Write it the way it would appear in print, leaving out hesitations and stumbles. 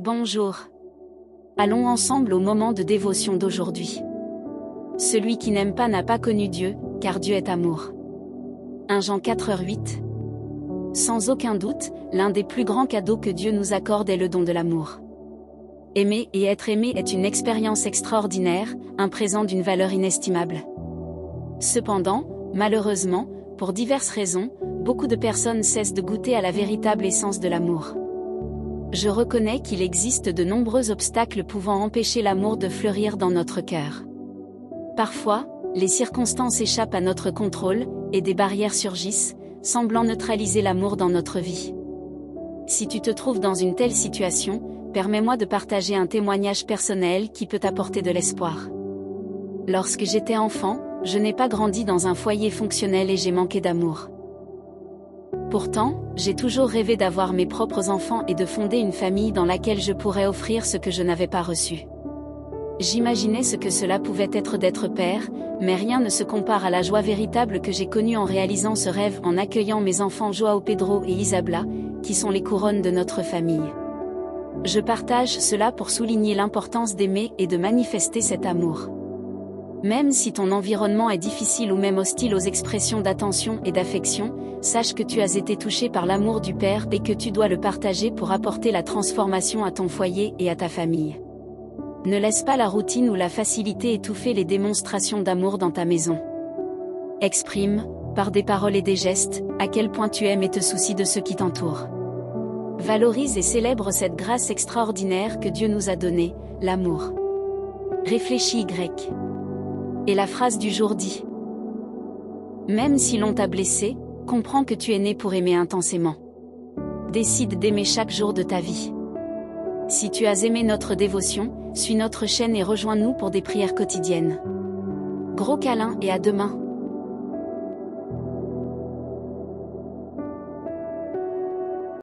Bonjour. Allons ensemble au moment de dévotion d'aujourd'hui. Celui qui n'aime pas n'a pas connu Dieu, car Dieu est amour. 1 Jean 4:8. Sans aucun doute, l'un des plus grands cadeaux que Dieu nous accorde est le don de l'amour. Aimer et être aimé est une expérience extraordinaire, un présent d'une valeur inestimable. Cependant, malheureusement, pour diverses raisons, beaucoup de personnes cessent de goûter à la véritable essence de l'amour. Je reconnais qu'il existe de nombreux obstacles pouvant empêcher l'amour de fleurir dans notre cœur. Parfois, les circonstances échappent à notre contrôle, et des barrières surgissent, semblant neutraliser l'amour dans notre vie. Si tu te trouves dans une telle situation, permets-moi de partager un témoignage personnel qui peut apporter de l'espoir. Lorsque j'étais enfant, je n'ai pas grandi dans un foyer fonctionnel et j'ai manqué d'amour. Pourtant, j'ai toujours rêvé d'avoir mes propres enfants et de fonder une famille dans laquelle je pourrais offrir ce que je n'avais pas reçu. J'imaginais ce que cela pouvait être d'être père, mais rien ne se compare à la joie véritable que j'ai connue en réalisant ce rêve en accueillant mes enfants Joao Pedro et Isabella, qui sont les couronnes de notre famille. Je partage cela pour souligner l'importance d'aimer et de manifester cet amour. Même si ton environnement est difficile ou même hostile aux expressions d'attention et d'affection, sache que tu as été touché par l'amour du Père et que tu dois le partager pour apporter la transformation à ton foyer et à ta famille. Ne laisse pas la routine ou la facilité étouffer les démonstrations d'amour dans ta maison. Exprime, par des paroles et des gestes, à quel point tu aimes et te soucies de ceux qui t'entourent. Valorise et célèbre cette grâce extraordinaire que Dieu nous a donnée, l'amour. Réfléchis Y. Et la phrase du jour dit: même si l'on t'a blessé, comprends que tu es né pour aimer intensément. Décide d'aimer chaque jour de ta vie. Si tu as aimé notre dévotion, suis notre chaîne et rejoins-nous pour des prières quotidiennes. Gros câlin et à demain.